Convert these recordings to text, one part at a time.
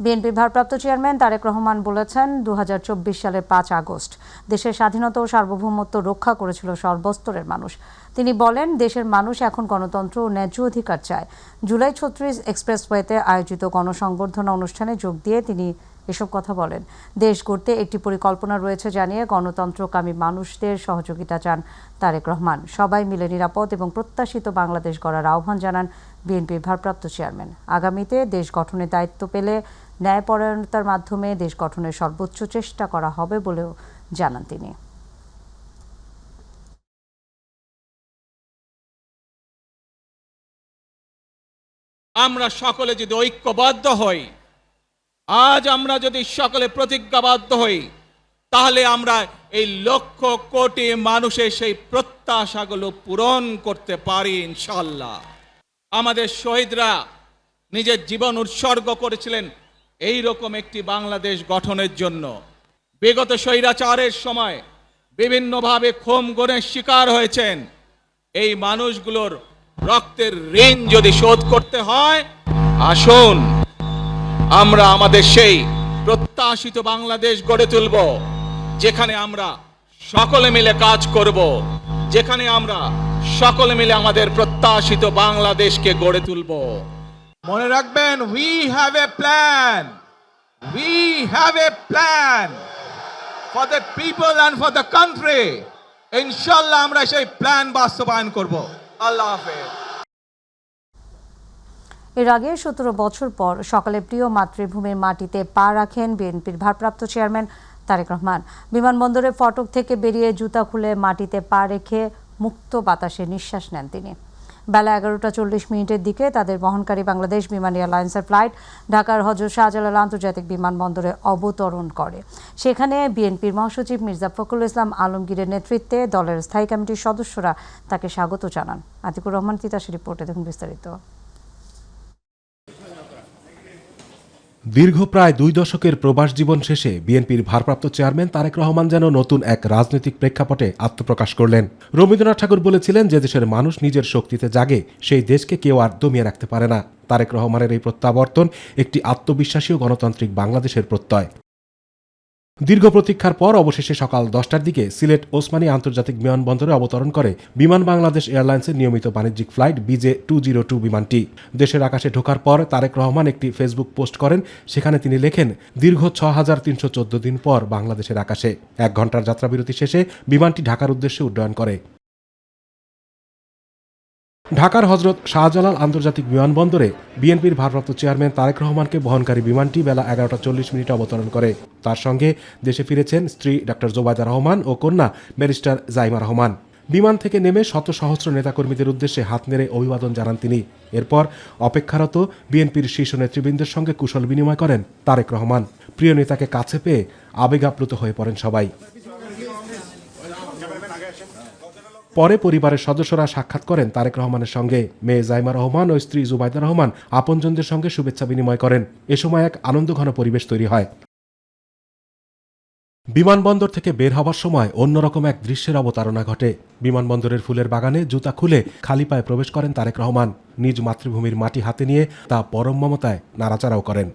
বিএনপির ভারপ্রাপ্ত চেয়ারম্যান তারেক রহমান বলেছেন 2024 সালের 5 আগস্ট দেশের স্বাধীনতা ও সার্বভৌমত্ব রক্ষা করেছিল সর্বস্তরের মানুষ। তিনি বলেন, দেশের মানুষ এখন গণতন্ত্র ও ন্যায্য অধিকার চায়। জুলাই 36 এক্সপ্রেসওয়েতে আয়োজিত গণসংবর্ধনা অনুষ্ঠানে যোগ দিয়ে তিনি এসব কথা বলেন। দেশ গড়তে একটি পরিকল্পনা রয়েছে জানিয়ে গণতন্ত্রকামী মানুষদের সহযোগিতা চান তারেক রহমান। সবাই মিলে নিরাপদ এবং প্রত্যাশিত বাংলাদেশ গড়ার আহ্বান জানান বিএনপির ভারপ্রাপ্ত চেয়ারম্যান। আগামীতে দেশ গঠনের দায়িত্ব পেলে ন্যায়পরায়ণতার মাধ্যমে দেশ গঠনের সর্বোচ্চ চেষ্টা করা হবে বলেও জানান তিনি। আমরা সকলে যদি ঐক্যবদ্ধ হই, আজ আমরা যদি সকলে প্রতিজ্ঞাবদ্ধ হই, তাহলে আমরা এই লক্ষ কোটি মানুষের সেই প্রত্যাশাগুলো পূরণ করতে পারি ইনশাআল্লাহ। আমাদের শহীদরা নিজের জীবন উৎসর্গ করেছিলেন এই রকম একটি বাংলাদেশ গঠনের জন্য। বিগত স্বৈরাচারের সময় বিভিন্নভাবে খুন গুমের শিকার হয়েছেন। এই মানুষগুলোর রক্তের ঋণ যদি শোধ করতে হয়, আসুন আমরা আমাদের সেই প্রত্যাশিত বাংলাদেশ গড়ে তুলব, যেখানে আমরা সকলে মিলে কাজ করব, যেখানে আমরা সকলে মিলে আমাদের প্রত্যাশিত বাংলাদেশকে গড়ে তুলব। মনে রাখবেন, we have a plan. We have a plan for the people and for the country. ইনশাআল্লাহ আমরা সেই প্ল্যান বাস্তবায়ন করব। আল্লাহ হাফেজ। এর আগে 17 বছর পর সকালে প্রিয় মাতৃভূমির মাটিতে পা রাখেন বিএনপির ভারপ্রাপ্ত চেয়ারম্যান তারেক রহমান। বিমানবন্দরের ফটক থেকে বেরিয়ে জুতা খুলে মাটিতে পা রেখে মুক্ত বাতাসে নিঃশ্বাস নেন তিনি। বেলা 11:40 দিকে তাদের বহনকারী বাংলাদেশ বিমান এয়ারলাইন্সের ফ্লাইট ঢাকার হযরত শাহজালাল আন্তর্জাতিক বিমানবন্দরে অবতরণ করে। সেখানে বিএনপির মহাসচিব মির্জা ফখরুল ইসলাম আলমগীরের নেতৃত্বে দলের স্থায়ী কমিটির সদস্যরা তাকে স্বাগত জানান। আতিকুর রহমান তিতাসের রিপোর্টে দেখুন বিস্তারিত। দীর্ঘ প্রায় 2 দশকের প্রবাস জীবন শেষে বিএনপির ভারপ্রাপ্ত চেয়ারম্যান তারেক রহমান যেন নতুন এক রাজনৈতিক প্রেক্ষাপটে আত্মপ্রকাশ করলেন। রবীন্দ্রনাথ ঠাকুর বলেছিলেন, যে দেশের মানুষ নিজের শক্তিতে জাগে, সেই দেশকে কেউ আর দমিয়ে রাখতে পারে না। তারেক রহমানের এই প্রত্যাবর্তন একটি আত্মবিশ্বাসী ও গণতান্ত্রিক বাংলাদেশের প্রত্যয়। দীর্ঘ প্রতীক্ষার পর অবশেষে সকাল 10টার দিকে সিলেট ওসমানী আন্তর্জাতিক বিমানবন্দরে অবতরণ করে বিমান বাংলাদেশ এয়ারলাইন্সের নিয়মিত বাণিজ্যিক ফ্লাইট BJ202 বিমানটি। দেশের আকাশে ঢোকার পর তারেক রহমান একটি ফেসবুক পোস্ট করেন। সেখানে তিনি লেখেন, দীর্ঘ 6314 দিন পর বাংলাদেশের আকাশে। 1 ঘন্টার যাত্রাবিরতি শেষে বিমানটি ঢাকার উদ্দেশ্যে উড্ডয়ন করে। ঢাকার হযরত শাহজালাল আন্তর্জাতিক বিমানবন্দরে বিএনপির ভারপ্রাপ্ত চেয়ারম্যান তারেক রহমানকে বহনকারী বিমানটি বেলা 11:40 অবতরণ করে। তার সঙ্গে দেশে ফিরেছেন স্ত্রী ডক্টর জোবায়দা রহমান ও কন্যা ব্যারিস্টার জাইমা রহমান। বিমান থেকে নেমে শত সহস্র নেতাকর্মীদের উদ্দেশ্যে হাত নেড়ে অভিবাদন জানান তিনি। এরপর অপেক্ষারত বিএনপির শীর্ষ নেতৃবৃন্দের সঙ্গে কুশল বিনিময় করেন তারেক রহমান। প্রিয় নেতাকে কাছে পেয়ে আবেগাপ্লুত হয়ে পড়েন সবাই। পরে পরিবারের সদস্যরা সাক্ষাৎ করেন তারেক রহমানের সঙ্গে। মেয়ে জাইমা রহমান ও স্ত্রী জুবাইদা রহমান আপনজনদের সঙ্গে শুভেচ্ছা বিনিময় করেন। এ সময় এক আনন্দঘন পরিবেশ তৈরি হয়। বিমানবন্দর থেকে বের হওয়ার সময় অন্যরকম এক দৃশ্যের অবতারণা ঘটে। বিমানবন্দরের ফুলের বাগানে জুতা খুলে খালি পায়ে প্রবেশ করেন তারেক রহমান। নিজ মাতৃভূমির মাটি হাতে নিয়ে তা পরম মমতায় নাড়াচাড়াও করেন।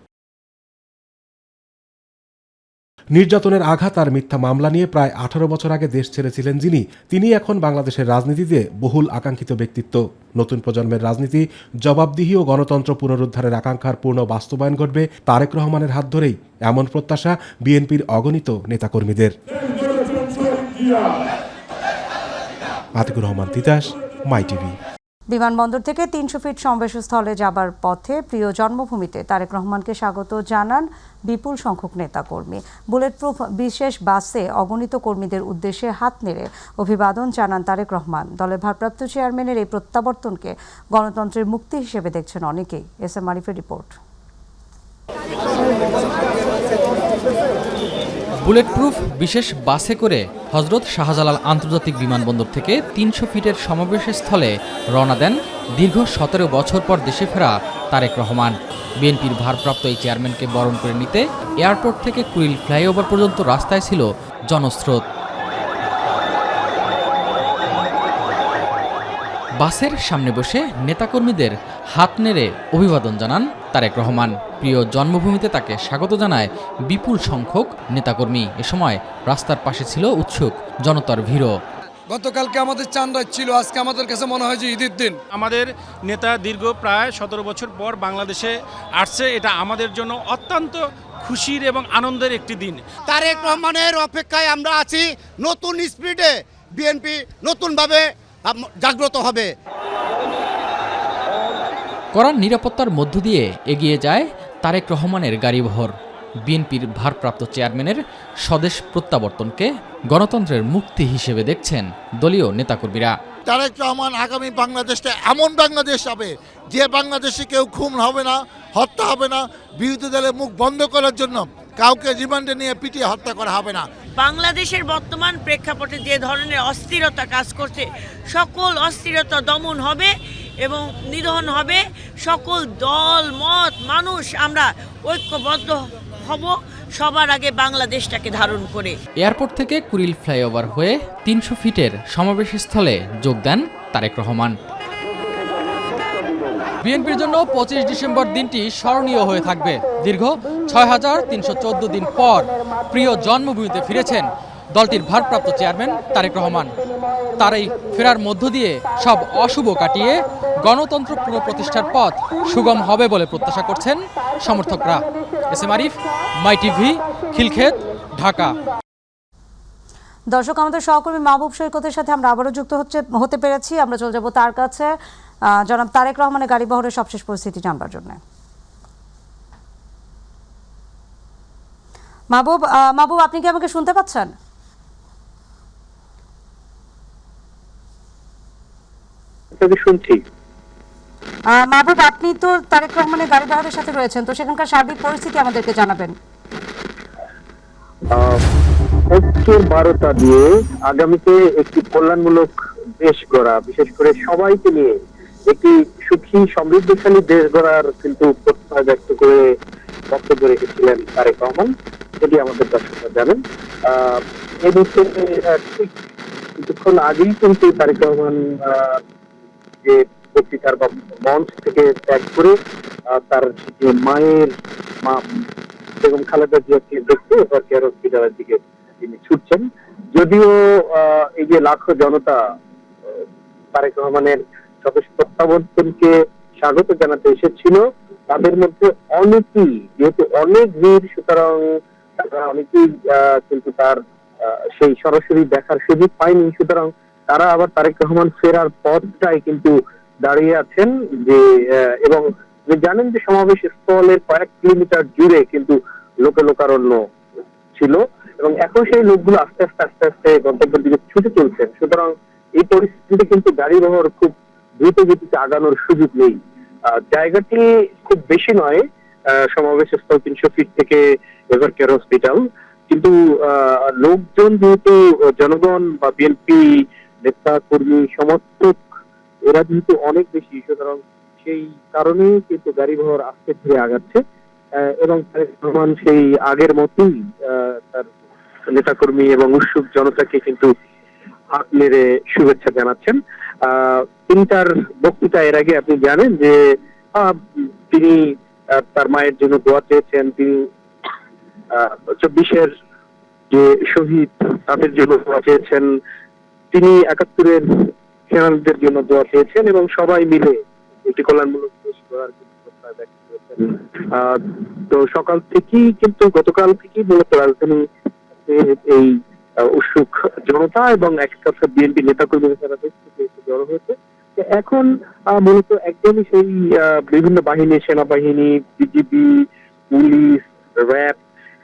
নির্যাতনের আঘাত আর মিথ্যা মামলা নিয়ে প্রায় 18 বছর আগে দেশ ছেড়েছিলেন যিনি, তিনি এখন বাংলাদেশের রাজনীতিতে বহুল আকাঙ্ক্ষিত ব্যক্তিত্ব। নতুন প্রজন্মের রাজনীতি, জবাবদিহি ও গণতন্ত্র পুনরুদ্ধারের আকাঙ্ক্ষার পূর্ণ বাস্তবায়ন ঘটবে তারেক রহমানের হাত ধরেই, এমন প্রত্যাশা বিএনপির অগণিত নেতাকর্মীদের। আতিকুর রহমান তিতাস, মাই টিভি। বিমানবন্দর থেকে 300 ফিট সমাবেশস্থলে যাবার পথে প্রিয় জন্মভূমিতে তারেক রহমানকে স্বাগত জানান বিপুল সংখ্যক নেতাকর্মী। বুলেট প্রুফ বিশেষ বাসে অগণিত কর্মীদের উদ্দেশ্যে হাত নেড়ে অভিবাদন জানান তারেক রহমান। দলের ভারপ্রাপ্ত চেয়ারম্যানের এই প্রত্যাবর্তনকে গণতন্ত্রের মুক্তি হিসেবে দেখছেন অনেকেই। SM আরিফের রিপোর্ট। বুলেট প্রুফ বিশেষ বাসে করে হযরত শাহজালাল আন্তর্জাতিক বিমানবন্দর থেকে 300 ফিটের সমাবেশের স্থলে রওনা দেন দীর্ঘ 17 বছর পর দেশে ফেরা তারেক রহমান। বিএনপির ভারপ্রাপ্ত এই চেয়ারম্যানকে বরণ করে নিতে এয়ারপোর্ট থেকে কুড়িল ফ্লাইওভার পর্যন্ত রাস্তায় ছিল জনস্রোত। বাসের সামনে বসে নেতাকর্মীদের হাত নেড়ে অভিবাদন জানান তারেক রহমান। প্রিয় জন্মভূমিতে তাকে স্বাগত জানায় বিপুল সংখ্যক নেতাকর্মী। এ সময় রাস্তার পাশে ছিল উৎসুক জনতার ভিড়ও। গতকালকে আমাদের চাঁদ রাত ছিল, আজকে আমাদের কাছে মনে হয় যে ঈদের দিন। আমাদের নেতা দীর্ঘ প্রায় 17 বছর পর বাংলাদেশে আসছে, এটা আমাদের জন্য অত্যন্ত খুশির এবং আনন্দের একটি দিন। তারেক রহমানের অপেক্ষায় আমরা আছি। নতুন স্পিরিটে বিএনপি নতুনভাবে জাগ্রত হবে। কড়া নিরাপত্তার মধ্য দিয়ে এগিয়ে যায় তারেক রহমানের গাড়িবহর। বিএনপির ভারপ্রাপ্ত চেয়ারম্যানের স্বদেশ প্রত্যাবর্তনকে গণতন্ত্রের মুক্তি হিসেবে দেখছেন দলীয় নেতাকর্মীরা। তারেক রহমান আগামী বাংলাদেশটা এমন বাংলাদেশ হবে যে বাংলাদেশে কেউ খুন হবে না, হত্যা হবে না, বিরোধী দলের মুখ বন্ধ করার জন্য কাউকে রিমান্ডে নিয়ে পিটিয়ে হত্যা করা হবে না। বাংলাদেশের বর্তমান প্রেক্ষাপটে যে ধরনের অস্থিরতা কাজ করছে, সকল অস্থিরতা দমন হবে এবং নিধন হবে। সকল দল মত মানুষ আমরা ঐক্যবদ্ধ হব সবার আগে বাংলাদেশটাকে ধারণ করে। এয়ারপোর্ট থেকে কুড়িল ফ্লাইওভার হয়ে 300 ফিটের সমাবেশস্থলে যোগ দেন তারেক রহমান। বিএনপির জন্য 25 ডিসেম্বর দিনটি স্মরণীয় হয়ে থাকবে। দীর্ঘ 6314 দিন পর প্রিয় জন্মভূমিতে ফিরেছেন দলটির ভারপ্রাপ্ত চেয়ারম্যান তারেক রহমান। তার এই ফেরার মধ্য দিয়ে সব অশুভ কাটিয়ে গণতন্ত্র পুনঃপ্রতিষ্ঠার পথ সুগম হবে বলে প্রত্যাশা করছেন সমর্থকরা। এস এম আরিফ, মাই টিভি, খিলক্ষেত, ঢাকা। দর্শক, আমাদের সহকর্মী মাহবুব সৈকতের সাথে আমরা আবারও যুক্ত হতে পেরেছি। আমরা চলে যাব তার কাছে জনাব তারেক রহমানের গাড়িবহরের সবশেষ পরিস্থিতি জানবার জন্য। মাহবুব, আপনি কি আমাকে শুনতে পাচ্ছেন? শুনছি। মাহবুব, আপনি তো তারেক রহমানের গাড়িবহরের সাথে রয়েছেন, তো সেখানকার সার্বিক পরিস্থিতি আমাদেরকে জানাবেন। ঐক্যের বার্তা দিয়ে আগামীতে একটি কল্যাণমূলক দেশ গড়া, বিশেষ করে সবাইকে নিয়ে একটি সুখী সমৃদ্ধশালী দেশ গড়ার কিন্তু প্রত্যয় ব্যক্ত করে বক্তব্য রেখেছিলেন তারেক রহমান। এটি আমাদের দর্শকরা জানেন। এই বিষয়ে ঠিক কিছুক্ষণ আগেই কিন্তু তারেক রহমান যে বক্তৃতার বা মঞ্চ থেকে ত্যাগ করে তার যে মায়ের মা বেগম খালেদা জিয়াকে দেখতে এবার কেয়ার হসপিটালের দিকে তিনি ছুটছেন। যদিও এই যে লাখো জনতা তারেক রহমানের স্বদেশ প্রত্যাবর্তনকে স্বাগত জানাতে এসেছিল, তাদের মধ্যে অনেকেই, যেহেতু অনেক ভিড়, সুতরাং অনেকেই কিন্তু তার সেই সরাসরি দেখার সুযোগ পায়নি। সুতরাং তারা আবার তারেক রহমান ফেরার পথটাই কিন্তু দাঁড়িয়ে আছেন। যে এবং জানেন যে সমাবেশ স্থলের কয়েক কিলোমিটার জুড়ে কিন্তু লোকারণ্য ছিল এবং এখন সেই লোকগুলো আস্তে আস্তে গন্তব্যের দিকে ছুটে চলছেন। সুতরাং এই পরিস্থিতিতে কিন্তু গাড়িবহর খুব দ্রুত গতিতে আগানোর সুযোগ নেই। জায়গাটি খুব বেশি নয়, সমাবেশ স্থল 300 ফিট থেকে এভার কেয়ার হসপিটাল, কিন্তু লোকজন যেহেতু জনগণ বা বিএনপি নেতা কর্মী সমর্থক এরা যেহেতু অনেক বেশি, সুতরাং সেই কারণে কিন্তু গাড়িবহর আস্তে ধীরে আগাচ্ছে এবং তারেক রহমান সেই আগের মতোই তার নেতাকর্মী এবং উৎসুক জনতাকে কিন্তু হাত নেড়ে শুভেচ্ছা জানাচ্ছেন। তিনি তার বক্তৃতা এর আগে আপনি জানেন যে তিনি তার মায়ের জন্য দোয়া চেয়েছেন। তিনি 24-এর যে শহীদ তাদের জন্য দোয়া চেয়েছেন, তিনি 71-এর সেনানীদের জন্য দোয়া চেয়েছেন এবং সবাই মিলে একটি কল্যাণমূলক দেশ গড়ার প্রত্যয় ব্যক্ত করেছেন। তো সকাল থেকেই কিন্তু গতকাল থেকেই মূলত রাজধানী এই উৎসুক জনতা এবং এক কথা বিএনপি নেতাকর্মীরা সারা দেশ থেকে এসে জড়ো হয়েছে। এখন মূলত একদমই সেই বিভিন্ন বাহিনী, সেনাবাহিনী, বিজিবি, পুলিশ, র্যাব,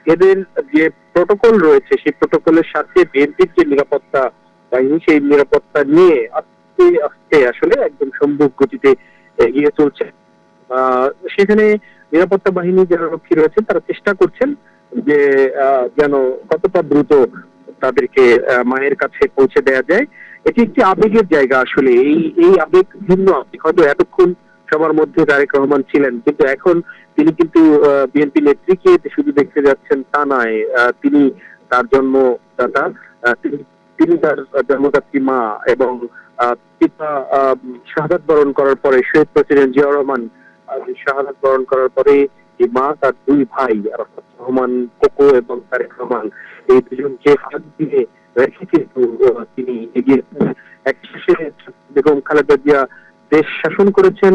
এদের যে প্রটোকল রয়েছে সেই প্রটোকলের সাথে বিএনপির যে নিরাপত্তা বাহিনী, সেই নিরাপত্তা নিয়ে আস্তে আস্তে আসলে একদম সম্মুখ গতিতে এগিয়ে চলছে। সেখানে নিরাপত্তা বাহিনী যারা রক্ষী রয়েছেন তারা চেষ্টা করছেন যে যেন কতটা দ্রুত তাদেরকে মায়ের কাছে পৌঁছে দেওয়া যায়। এটি একটি আবেগের জায়গা। আসলে এই আবেগ ভিন্ন আবেগ। হয়তো এতক্ষণ সবার মধ্যে তারেক রহমান ছিলেন, কিন্তু এখন তিনি কিন্তু বিএনপি নেত্রীকে শুধু দেখতে যাচ্ছেন তা নয়, তিনি তার জন্মদাতা, তিনি তার জন্মদাত্রী মা এবং পিতা শাহাদাত বরণ করার পরে, শহীদ প্রেসিডেন্ট জিয়াউর রহমান শাহাদাত বরণ করার পরে যে মা তার দুই ভাই আরাফাত রহমান কোকো এবং তারেক রহমান এই দুজনকে হাত দিয়ে রেখে কিন্তু তিনি এগিয়ে এক শেষে বেগম খালেদা জিয়া দেশ শাসন করেছেন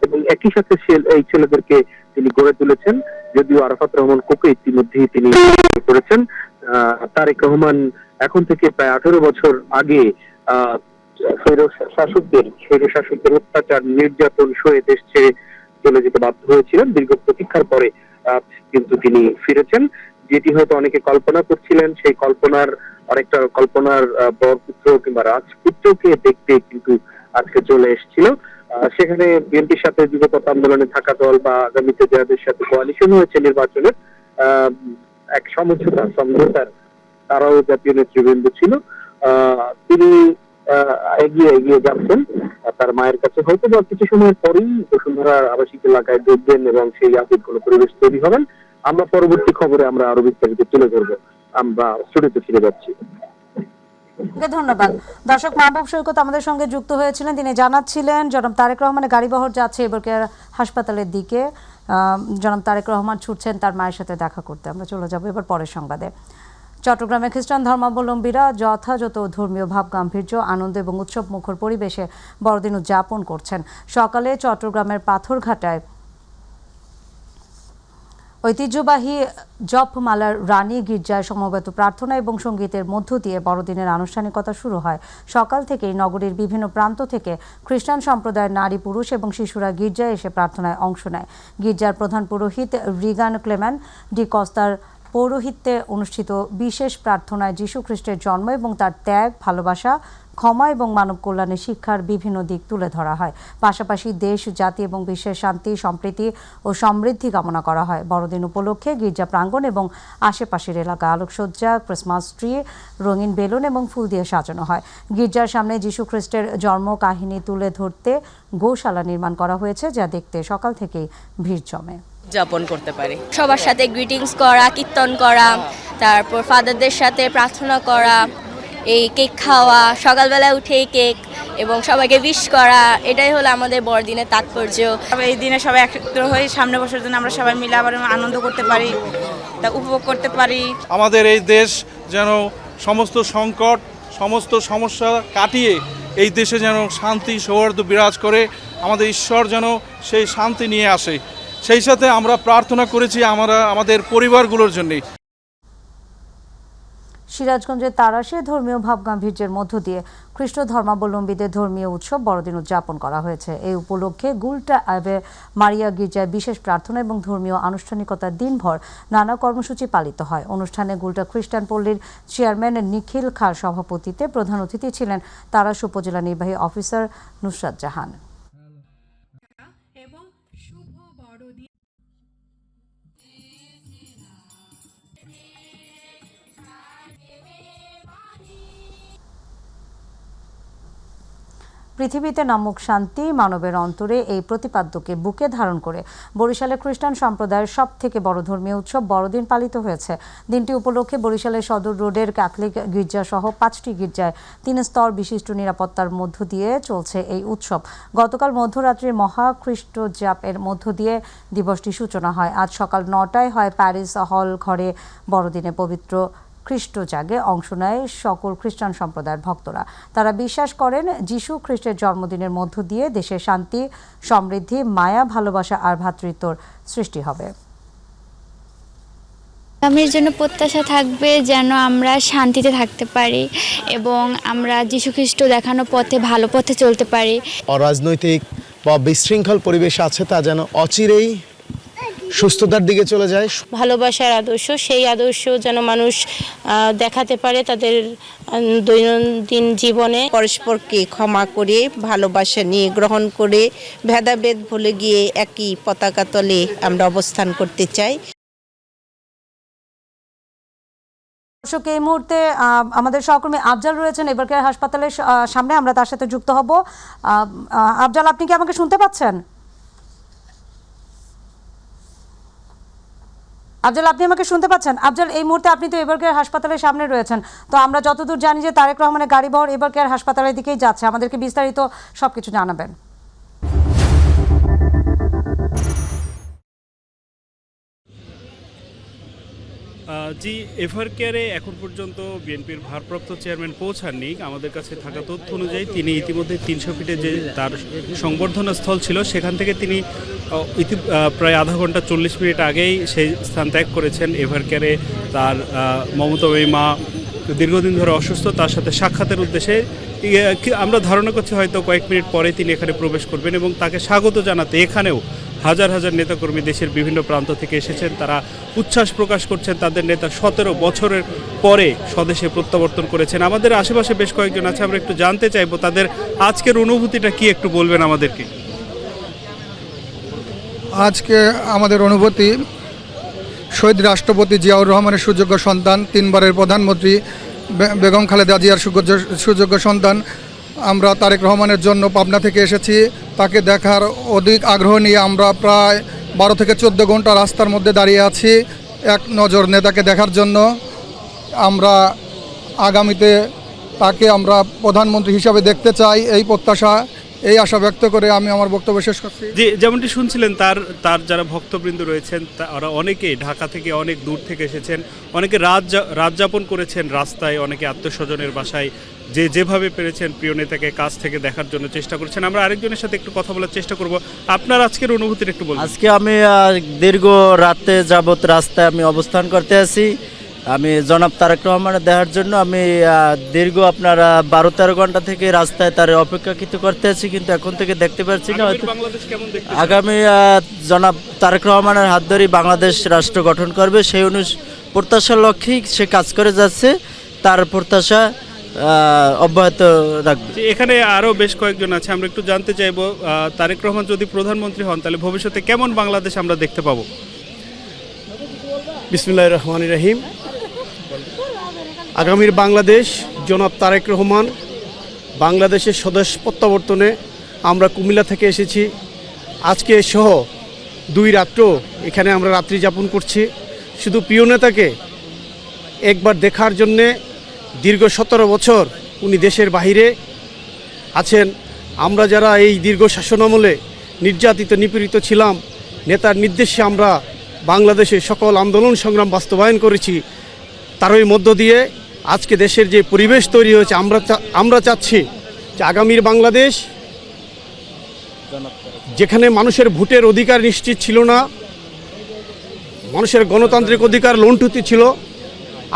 এবং একই সাথে এই ছেলেদেরকে তিনি গড়ে তুলেছেন। যদিও আরাফাত রহমান কোকো ইতিমধ্যেই তিনি করেছেন। তারেক রহমান এখন থেকে প্রায় 18 বছর আগে স্বৈরশাসকদের অত্যাচার নির্যাতন সয়ে দেশ ছেড়ে চলে যেতে বাধ্য হয়েছিলেন। দীর্ঘ প্রতীক্ষার পরে কিন্তু তিনি ফিরেছেন, যেটি হয়তো অনেকে কল্পনা করছিলেন, সেই অনেকটা কল্পনার বরপুত্র কিংবা রাজপুত্রকে দেখতে কিন্তু আজকে চলে এসেছিল। সেখানে বিএনপির সাথে যুগপৎ আন্দোলনে থাকা দল বা আগামীতে যাদের সাথে কোয়ালিশন হয়েছে নির্বাচনের এক সমঝোতার তারাও জাতীয় নেতৃবৃন্দ ছিল। তিনি এগিয়ে যাচ্ছেন তার মায়ের কাছে, হয়তো বা কিছু সময়ের পরেই বসুন্ধরা আবাসিক এলাকায় দেখবেন এবং সেই আবেগঘন পরিবেশ তৈরি হবেন। আমরা পরবর্তী খবরে আমরা আরো বিস্তারিত তুলে ধরবো। আমরা স্টুডিওতে ফিরে যাচ্ছি। ধন্যবাদ। দর্শক, মাহবুব সৈকত আমাদের সঙ্গে যুক্ত হয়েছিলেন। তিনি জানাচ্ছিলেন জনাব তারেক রহমানের গাড়িবহর যাচ্ছে এবারকার হাসপাতালের দিকে। জনাব তারেক রহমান ছুটছেন তার মায়ের সাথে দেখা করতে। আমরা চলে যাব এবার পরের সংবাদে। চট্টগ্রামে খ্রিস্টান ধর্মাবলম্বীরা যথাযথ ধর্মীয় ভাব গাম্ভীর্য, আনন্দ এবং উৎসব মুখর পরিবেশে বড়দিন উদযাপন করছেন। সকালে চট্টগ্রামের পাথরঘাটায় ঐতিহ্যবাহী জপমালার রানী গির্জায় সমবেত প্রার্থনা এবং সঙ্গীতের মধ্য দিয়ে বড়দিনের আনুষ্ঠানিকতা শুরু হয়। সকাল থেকেই নগরীর বিভিন্ন প্রান্ত থেকে খ্রিস্টান সম্প্রদায়ের নারী, পুরুষ এবং শিশুরা গির্জায় এসে প্রার্থনায় অংশ নেয়। গির্জার প্রধান পুরোহিত রিগান ক্লেমেন ডি কস্তার পৌরোহিত্যে অনুষ্ঠিত বিশেষ প্রার্থনায় যীশু খ্রিস্টের জন্ম এবং তার ত্যাগ, ভালোবাসা, ক্ষমা এবং মানব কল্যাণের শিক্ষার বিভিন্ন দিক তুলে ধরা হয়। পাশাপাশি দেশ, জাতি এবং বিশ্বের শান্তি, সম্প্রীতি ও সমৃদ্ধি কামনা করা হয়। বড়দিন উপলক্ষে গির্জা প্রাঙ্গণ এবং আশেপাশের এলাকা আলোকসজ্জা, ক্রিসমাস ট্রি, রঙিন বেলুন এবং ফুল দিয়ে সাজানো হয়। গির্জার সামনে যীশু খ্রিস্টের জন্ম কাহিনী তুলে ধরতে গোশালা নির্মাণ করা হয়েছে, যা দেখতে সকাল থেকেই ভিড় জমে। উদযাপন করতে পারি সবার সাথে গ্রিটিংস করা, কীর্তন করা, তারপর ফাদারদের সাথে প্রার্থনা করা, এই কেক খাওয়া, সকালবেলা উঠেই কেক এবং সবাইকে উইশ করা, এটাই হলো আমাদের বড়দিনের তাৎপর্য। এই দিনে সবাই একত্র হয়ে সামনে বছর জন্য আমরা সবাই মিলে আবার আনন্দ করতে পারি, তা উপভোগ করতে পারি। আমাদের এই দেশ যেন সমস্ত সংকট, সমস্ত সমস্যা কাটিয়ে এই দেশে যেন শান্তি সৌহার্দ্য বিরাজ করে, আমাদের ঈশ্বর যেন সেই শান্তি নিয়ে আসে। সেই সাথে আমরা প্রার্থনা করেছি আমাদের পরিবারগুলোর জন্য। সিরাজগঞ্জের তারাশে ধর্মীয় ভাব গাম্ভীর্যের মধ্য দিয়ে খ্রিস্ট ধর্মাবলম্বীদের ধর্মীয় উৎসব বড়দিন উদযাপন করা হয়েছে। এই উপলক্ষে গুলটা আবে মারিয়া গির্জায় বিশেষ প্রার্থনা এবং ধর্মীয় আনুষ্ঠানিকতার দিনভর নানা কর্মসূচি পালিত হয়। অনুষ্ঠানে গুলটা খ্রিস্টান পল্লীর চেয়ারম্যান নিখিল খাঁর সভাপতিত্বে প্রধান অতিথি ছিলেন তারাশ উপজেলা নির্বাহী অফিসার নুসরাত জাহান। পৃথিবীতে নামুক শান্তি, মানবের অন্তরে, এই প্রতিপাদ্যকে বুকে ধারণ করে বরিশালে খ্রিস্টান সম্প্রদায়ের সব থেকে বড় ধর্মীয় উৎসব বড়দিন পালিত হয়েছে। দিনটি উপলক্ষে বরিশালের সদর রোডের ক্যাথলিক গির্জা সহ 5টি গির্জায় 3 স্তর বিশিষ্ট নিরাপত্তার মধ্য দিয়ে চলছে এই উৎসব। গতকাল মধ্যরাত্রির মহাখ্রিস্ট জাপের মধ্য দিয়ে দিবসটি সূচনা হয়। আজ সকাল 9টায় হয় প্যারিস হল ঘরে বড়দিনে পবিত্র খ্রিস্ট জাগে অংশ নেয় সকল খ্রিস্টান সম্প্রদায়ের ভক্তরা। তারা বিশ্বাস করেন যীশু খ্রিস্টের জন্মদিনের মধ্য দিয়ে দেশে শান্তি, সমৃদ্ধি, মায়া, ভালোবাসা আর ভ্রাতৃত্বর সৃষ্টি হবে। আগামীর জন্য প্রত্যাশা থাকবে যেন আমরা শান্তিতে থাকতে পারি এবং আমরা যীশু খ্রিস্ট দেখানো পথে ভালো পথে চলতে পারি। অরাজনৈতিক বা বিশৃঙ্খল পরিবেশ আছে তা যেন অচিরেই সুস্থতার দিকে চলে যায়। ভালোবাসার আদর্শ, সেই আদর্শ যেন মানুষ দেখাতে পারে তাদের দৈনন্দিন জীবনে। পরস্পরকে ক্ষমা করে, ভালোবাসা নিয়ে গ্রহণ করে, ভেদাভেদ ভুলে গিয়ে একই পতাকা তলে আমরা অবস্থান করতে চাই। দর্শক, এই মুহূর্তে আমাদের সহকর্মী আফজাল রয়েছেন এবারকার হাসপাতালের সামনে, আমরা তার সাথে যুক্ত হব। আফজাল, আপনি কি আমাকে শুনতে পাচ্ছেন? আফজাল, আপনি আমাকে শুনতে পাচ্ছেন? আফজাল, এই মুহূর্তে আপনি তো এবারকার হাসপাতালের সামনে রয়েছেন, তো আমরা যতদূর জানি যে তারেক রহমানের গাড়িবহর এবারকার হাসপাতালের দিকেই যাচ্ছে, আমাদেরকে বিস্তারিত সবকিছু জানাবেন। জি, এভারকেয়ারে এখন পর্যন্ত বিএনপির ভারপ্রাপ্ত চেয়ারম্যান পৌঁছাননি। আমাদের কাছে থাকা তথ্য অনুযায়ী তিনি ইতিমধ্যে 300 ফিটে যে তার সংবর্ধনা স্থল ছিল সেখান থেকে তিনি প্রায় আধা ঘন্টা 40 মিনিট আগেই সেই স্থান ত্যাগ করেছেন। এভারকেয়ারে তার মমতাময়ী মা দীর্ঘদিন ধরে অসুস্থ, তার সাথে সাক্ষাতের উদ্দেশ্যে আমরা ধারণা করছি হয়তো কয়েক মিনিট পরে তিনি এখানে প্রবেশ করবেন এবং তাকে স্বাগত জানাতে এখানেও হাজার হাজার নেতাকর্মী দেশের বিভিন্ন প্রান্ত থেকে এসেছেন। তারা উচ্ছ্বাস প্রকাশ করছেন তাদের নেতা 17 বছরের পরে স্বদেশে প্রত্যাবর্তন করেছেন। আমাদের আশেপাশে বেশ কয়েকজন আছে, আমরা একটু জানতে চাইবো তাদের আজকের অনুভূতিটা কি, একটু বলবেন আমাদেরকে। আজকে আমাদের অনুভূতি, শহীদ রাষ্ট্রপতি জিয়াউর রহমানের সুযোগ্য সন্তান, 3 বারের প্রধানমন্ত্রী বেগম খালেদা জিয়ার সুযোগ্য সন্তান আমরা তারেক রহমানের জন্য পাবনা থেকে এসেছি। তাকে দেখার অধিক আগ্রহ নিয়ে আমরা প্রায় 12 থেকে 14 ঘন্টা রাস্তার মধ্যে দাঁড়িয়ে আছি এক নজর নেতাকে দেখার জন্য। আমরা আগামীতে তাকে আমরা প্রধানমন্ত্রী হিসাবে দেখতে চাই, এই প্রত্যাশা, এই আশা ব্যক্ত করে আমি আমার বক্তব্য শেষ করছি। জি, যেমনটি শুনছিলেন তার যারা ভক্তবৃন্দ রয়েছেন তারা অনেকেই ঢাকা থেকে অনেক দূর থেকে এসেছেন, অনেকে রাত যাপন করেছেন রাস্তায়, অনেকে আত্মস্বজনের বাসায়, যেভাবে পেরেছেন প্রিয় নেতাকে কাছ থেকে দেখার জন্য চেষ্টা করছেন। আমরা আরেকজনের সাথে একটু কথা বলার চেষ্টা করব। আপনার আজকের অনুভূতিটা একটু বলুন। আজকে আমি দীর্ঘ রাতে যাবত রাস্তায় আমি অবস্থান করতে আছি। আমি জনাব তারেক রহমানের দেখার জন্য আমি দীর্ঘ আপনারা 12-13 ঘন্টা থেকে রাস্তায় তার অপেক্ষাকৃত করতে আছি, কিন্তু এখন থেকে দেখতে পাচ্ছি না। আগামী জনাব তারেক রহমানের হাত ধরেই বাংলাদেশ রাষ্ট্র গঠন করবে, সেই প্রত্যাশার লক্ষ্যেই সে কাজ করে যাচ্ছে, তার প্রত্যাশা অব্যাহত রাখবে। এখানে আরও বেশ কয়েকজন আছে, আমরা একটু জানতে চাইবো তারেক রহমান যদি প্রধানমন্ত্রী হন তাহলে ভবিষ্যতে কেমন বাংলাদেশ আমরা দেখতে পাবো। বিসমিল্লাহির রহমানির রহিম। আগামীর বাংলাদেশ জনাব তারেক রহমান বাংলাদেশের স্বদেশ প্রত্যাবর্তনে আমরা কুমিল্লা থেকে এসেছি। আজকে সহ 2 রাত্র এখানে আমরা রাত্রি যাপন করছি শুধু প্রিয় নেতাকে একবার দেখার জন্যে। দীর্ঘ 17 বছর উনি দেশের বাহিরে আছেন। আমরা যারা এই দীর্ঘ শাসনামলে নির্যাতিত নিপীড়িত ছিলাম, নেতার নির্দেশে আমরা বাংলাদেশে সকল আন্দোলন সংগ্রাম বাস্তবায়ন করেছি। তারই মধ্য দিয়ে আজকে দেশের যে পরিবেশ তৈরি হয়েছে, আমরা চাচ্ছি যে আগামীর বাংলাদেশ যেখানে মানুষের ভোটের অধিকার নিশ্চিত ছিল না, মানুষের গণতান্ত্রিক অধিকার লুণ্ঠিত ছিল,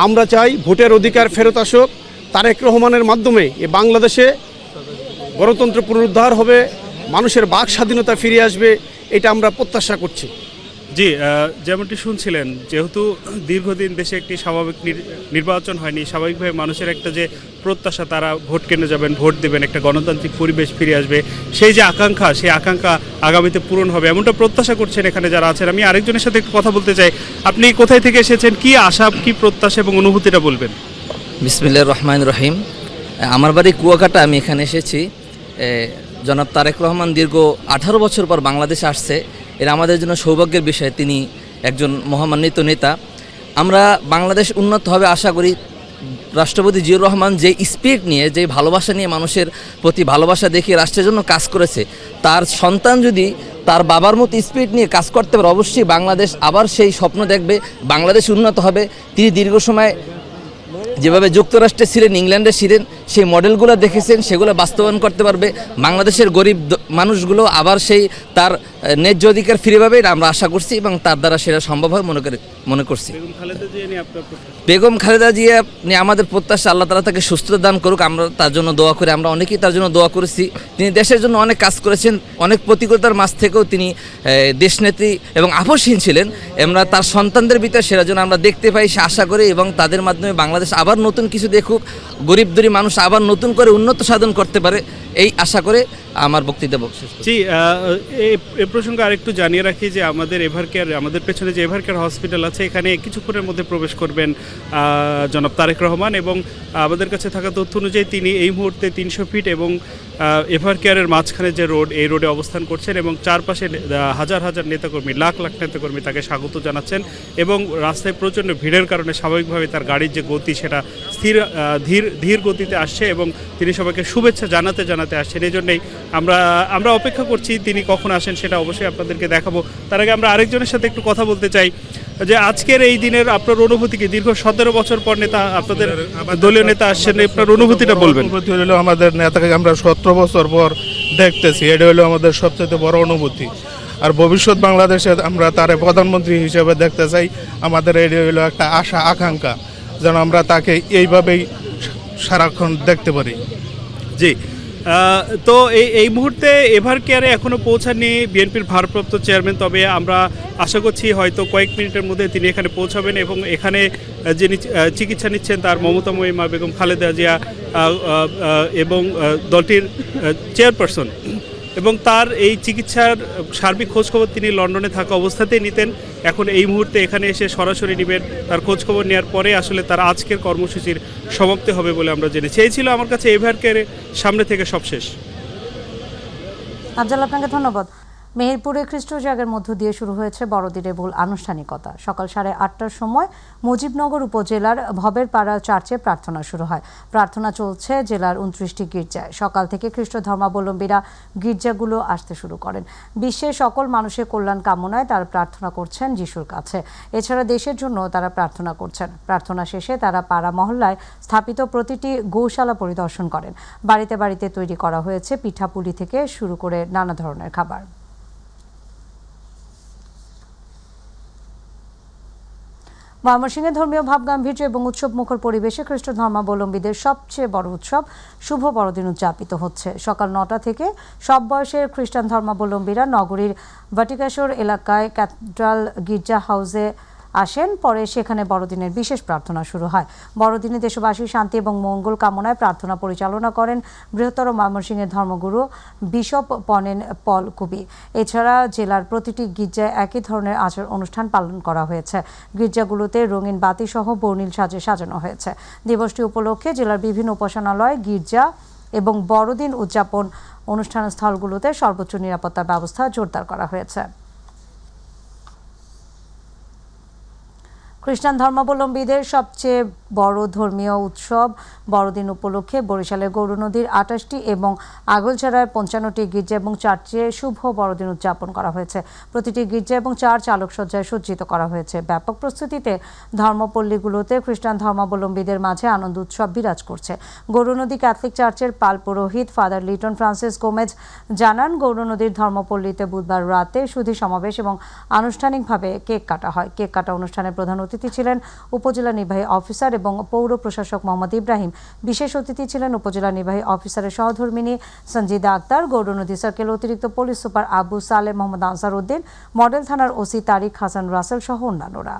আমরা চাই ভোটের অধিকার ফেরত আসুক। তারেক রহমানের মাধ্যমে এ বাংলাদেশে গণতন্ত্র পুনরুদ্ধার হবে, মানুষের বাক স্বাধীনতা ফিরে আসবে, এটা আমরা প্রত্যাশা করছি। জি, যেমনটি শুনছিলেন, যেহেতু দীর্ঘদিন দেশে একটি স্বাভাবিক নির্বাচন হয়নি, স্বাভাবিকভাবে মানুষের একটা যে প্রত্যাশা, তারা ভোট কেন্দ্রে যাবেন, ভোট দেবেন, একটা গণতান্ত্রিক পরিবেশ ফিরে আসবে, সেই যে আকাঙ্ক্ষা, সেই আকাঙ্ক্ষা আগামীতে পূরণ হবে এমনটা প্রত্যাশা করছেন এখানে যারা আছেন। আমি আরেকজনের সাথে একটু কথা বলতে চাই। আপনি কোথায় থেকে এসেছেন, কি আশা, কি প্রত্যাশা এবং অনুভূতিটা বলবেন। বিসমিল্লাহির রহমানির রহিম। আমার বাড়ি কুয়াকাটা, আমি এখানে এসেছি। জনাব তারেক রহমান দীর্ঘ 18 বছর পর বাংলাদেশে আসছে, এরা আমাদের জন্য সৌভাগ্যের বিষয়। তিনি একজন মহামান্বিত নেতা। আমরা বাংলাদেশ উন্নত হবে আশা করি। রাষ্ট্রপতি জিয়াউর রহমান যে স্পিরিট নিয়ে, যে ভালোবাসা নিয়ে মানুষের প্রতি ভালোবাসা দেখিয়ে রাষ্ট্রের জন্য কাজ করেছে, তার সন্তান যদি তার বাবার মতো স্পিরিট নিয়ে কাজ করতে পারে, অবশ্যই বাংলাদেশ আবার সেই স্বপ্ন দেখবে, বাংলাদেশ উন্নত হবে। তিনি দীর্ঘ সময় যেভাবে যুক্তরাষ্ট্রে ছিলেন, ইংল্যান্ডে ছিলেন, সেই মডেলগুলো দেখেছেন, সেগুলো বাস্তবায়ন করতে পারবে। বাংলাদেশের গরিব মানুষগুলো আবার সেই তার ন্যায্য অধিকার ফিরে পাবে, আমরা আশা করছি এবং তার দ্বারা সেটা সম্ভব হয় মনে করছি। বেগম খালেদা জিয়া নিয়ে আমাদের প্রত্যাশা, আল্লাহ তাআলা তাকে সুস্থতা দান করুক, আমরা তার জন্য দোয়া করি। আমরা অনেকেই তার জন্য দোয়া করেছি। তিনি দেশের জন্য অনেক কাজ করেছেন, অনেক প্রতিকূলতার মাঝ থেকেও তিনি দেশনেত্রী এবং আপসহীন ছিলেন। আমরা তার সন্তানদের ভিতরে সেটার জন্য আমরা দেখতে পাই, সে আশা করি এবং তাদের মাধ্যমে বাংলাদেশ আবার নতুন কিছু দেখুক, গরিব দরি মানুষ আবার নতুন করে উন্নত সাধন করতে পারে, এই আশা করে আমার বক্তব্য শেষ করছি। জি, এই প্রসঙ্গে আরেকটু জানিয়ে রাখি যে আমাদের পেছনে যে এভারকেয়ার হসপিটাল আছে, এখানে কিছুক্ষণের মধ্যে প্রবেশ করবেন জনাব তারেক রহমান এবং আমাদের কাছে থাকা তথ্য অনুযায়ী তিনি এই মুহূর্তে 300 ফিট এবং এভারকেয়ারের মাঝখানে যে রোড, এই রোডে অবস্থান করছেন এবং চারপাশে হাজার হাজার নেতাকর্মী, লাখ লাখ নেতাকর্মী তাকে স্বাগত জানাচ্ছেন এবং রাস্তায় প্রচণ্ড ভিড়ের কারণে স্বাভাবিকভাবে তার গাড়ির যে গতি সেটা ধীর গতিতে আসছে এবং তিনি সবাইকে শুভেচ্ছা জানাতে আসছেন। এই জন্যই আমরা অপেক্ষা করছি তিনি কখন আসেন, সেটা অবশ্যই আপনাদেরকে দেখাবো। তার আগে আমরা আরেকজনের সাথে একটু কথা বলতে চাই। যে আজকের এই দিনের আপনার অনুভূতি কি? দীর্ঘ 17 বছর পর নেতা, আপনাদের দলীয় নেতা আসছেন, আপনার অনুভূতিটা বলবেন। অনুভূতি হলো আমাদের নেতাকে আমরা 17 বছর পর দেখতেছি, এটা হলো আমাদের সবচেয়ে বড় অনুভূতি। আর ভবিষ্যৎ বাংলাদেশে আমরা তারে প্রধানমন্ত্রী হিসেবে দেখতে চাই। আমাদের এটা হলো একটা আশা আকাঙ্ক্ষা, যেন আমরা তাকে এইভাবেই সারাক্ষণ দেখতে পারি। জি, তো এই মুহূর্তে এভার কেয়ারে এখনও পৌঁছাননি বিএনপির ভারপ্রাপ্ত চেয়ারম্যান, তবে আমরা আশা করছি হয়তো কয়েক মিনিটের মধ্যে তিনি এখানে পৌঁছাবেন এবং এখানে যিনি চিকিৎসা নিচ্ছেন তার মমতাময়ী মা বেগম খালেদা জিয়া এবং দলটির চেয়ারপারসন, এবং তার এই চিকিৎসার সার্বিক খোঁজখবর তিনি লন্ডনে থাকা অবস্থাতেই নিতেন। এখন এই মুহূর্তে এখানে এসে সরাসরি নেবেন, তার খোঁজখবর নেওয়ার পরে আসলে তার আজকের কর্মসূচির সমাপ্তি হবে বলে আমরা জেনেছি। এই ছিল আমার কাছে এভার কেয়ারের সামনে থেকে সবশেষ। আফজাল, আপনাকে ধন্যবাদ। মেহেরপুরে খ্রিস্ট জাগের মধ্য দিয়ে শুরু হয়েছে বড়দিনের মূল আনুষ্ঠানিকতা। সকাল 8:30টার সময় মুজিবনগর উপজেলার ভবেরপাড়া চার্চে প্রার্থনা শুরু হয়। প্রার্থনা চলছে জেলার 29টি গির্জায়। সকাল থেকে খ্রিস্ট ধর্মাবলম্বীরা গির্জাগুলো আসতে শুরু করেন। বিশ্বের সকল মানুষের কল্যাণ কামনায় তারা প্রার্থনা করছেন যিশুর কাছে। এছাড়া দেশের জন্য তারা প্রার্থনা করছেন। প্রার্থনা শেষে তারা পাড়া মহল্লায় স্থাপিত প্রতিটি গৌশালা পরিদর্শন করেন। বাড়িতে বাড়িতে তৈরি করা হয়েছে পিঠাপুলি থেকে শুরু করে নানা ধরনের খাবার। ময়মনসিংহে ধর্মীয় ভাবগাম্ভীর্য এবং উৎসব মুখর পরিবেশে খ্রিস্ট ধর্মাবলম্বীদের সবচেয়ে বড় উৎসব শুভ বড়দিন উদযাপিত হচ্ছে। সকাল 9টা থেকে সব বয়সের খ্রিস্টান ধর্মাবলম্বীরা নগরীর ভাটিকাশোর এলাকায় ক্যাথেড্রাল গির্জা হাউসে আসেন। পরে সেখানে বড়দিনের বিশেষ প্রার্থনা শুরু হয়। বড়দিনে দেশবাসীর শান্তি এবং মঙ্গল কামনায় প্রার্থনা পরিচালনা করেন বৃহত্তর ময়মনসিংহের ধর্মগুরু বিশপ পনেন পল কুবি। এছাড়া জেলার প্রতিটি গির্জায় একই ধরনের আচার অনুষ্ঠান পালন করা হয়েছে। গির্জাগুলোতে রঙিন বাতি সহ বর্ণিল সাজে সাজানো হয়েছে। দিবসটি উপলক্ষে জেলার বিভিন্ন উপাসনালয়, গির্জা এবং বড়দিন উদযাপন অনুষ্ঠান স্থলগুলোতে সর্বোচ্চ নিরাপত্তা ব্যবস্থা জোরদার করা হয়েছে। খ্রিস্টান ধর্মাবলম্বীদের সবচেয়ে বড় ধর্মীয় উৎসব বড়দিন উপলক্ষে বরিশালের গৌরনদীর 28টি এবং আগলছড়ায় 55টি গির্জা এবং চার্চে শুভ বড়দিন উদযাপন করা হয়েছে। প্রতিটি গির্জা এবং চার্চ আলোকসজ্জায় সজ্জিত করা হয়েছে। ব্যাপক প্রস্তুতিতে ধর্মপল্লীগুলোতে খ্রিস্টান ধর্মাবলম্বীদের মাঝে আনন্দ উৎসব বিরাজ করছে। গৌরনদী ক্যাথলিক চার্চের পাল পুরোহিত ফাদার লিটন ফ্রান্সিস গোমেজ জানান, গৌরনদীর ধর্মপল্লীতে বুধবার রাতে সুধী সমাবেশ এবং আনুষ্ঠানিকভাবে কেক কাটা হয়। কেক কাটা অনুষ্ঠানে প্রধান অতিথি ছিলেন উপজেলা নির্বাহী অফিসার এবং পৌর প্রশাসক মোহাম্মদ ইব্রাহিম। বিশেষ অতিথি ছিলেন উপজেলা নির্বাহী অফিসারের সহধর্মিনী সঞ্জিদা আক্তার, গৌরনদী সার্কেল অতিরিক্ত পুলিশ সুপার আবু সালে মোহাম্মদ আনসার উদ্দিন, মডেল থানার ওসি তারিক হাসান রাসেল সহ অন্যান্যরা।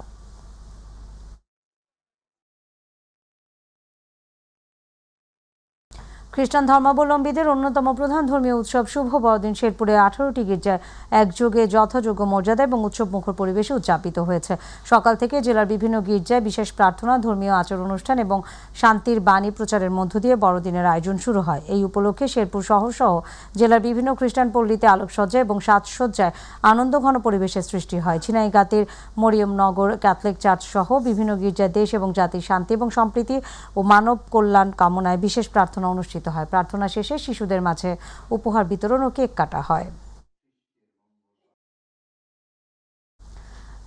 খ্রিস্টান ধর্মাবলম্বীদের অন্যতম প্রধান ধর্মীয় উৎসব শুভ বড়দিন শেরপুরে 18টি গির্জায় একযোগে যথাযোগ্য মর্যাদা এবং উৎসব মুখর পরিবেশে উদযাপিত হয়েছে। সকাল থেকে জেলার বিভিন্ন গির্জায় বিশেষ প্রার্থনা, ধর্মীয় আচার অনুষ্ঠান এবং শান্তির বাণী প্রচারের মধ্য দিয়ে বড়দিনের আয়োজন শুরু হয়। এই উপলক্ষে শেরপুর শহর সহ জেলার বিভিন্ন খ্রিস্টান পল্লীতে আলোকসজ্জা এবং সাজসজ্জায় আনন্দঘন পরিবেশের সৃষ্টি হয়। ঝিনাইগাতীর মরিয়মনগর ক্যাথলিক চার্চ সহ বিভিন্ন গির্জায় দেশ এবং জাতির শান্তি এবং সম্প্রীতি ও মানব কল্যাণ কামনায় বিশেষ প্রার্থনা অনুষ্ঠিত হয়। প্রার্থনা শেষে শিশুদের মাঝে উপহার বিতরণ ও কেক কাটা হয়।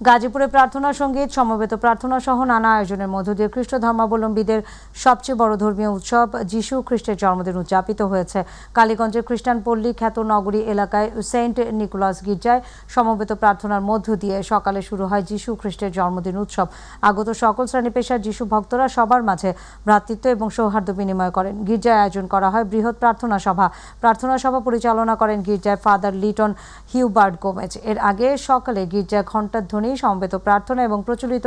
গাজীপুরে প্রার্থনা সঙ্গীত, সমবেত প্রার্থনা সহ নানা আয়োজনের মধ্য দিয়ে খ্রিস্ট ধর্মাবলম্বীদের সবচেয়ে বড় ধর্মীয় উৎসব যিশু খ্রিস্টের জন্মদিন উদযাপিত হয়েছে। কালীগঞ্জের খ্রিস্টান পল্লী খ্যাত নগরী এলাকায় সেন্ট নিকোলাস গির্জায় সমবেত প্রার্থনার মধ্য দিয়ে সকালে শুরু হয় যিশু খ্রিস্টের জন্মদিন উৎসব। আগত সকল শ্রেণী পেশার যিশু ভক্তরা সবার মাঝে ভ্রাতৃত্ব এবং সৌহার্দ্য বিনিময় করেন। গির্জায় আয়োজন করা হয় বৃহৎ প্রার্থনা সভা। প্রার্থনা সভা পরিচালনা করেন গির্জায় ফাদার লিটন হিউবার্ট গোমেজ। এর আগে সকালে গির্জায় ঘণ্টাধ্বনি, সমবেত প্রার্থনা এবং প্রচলিত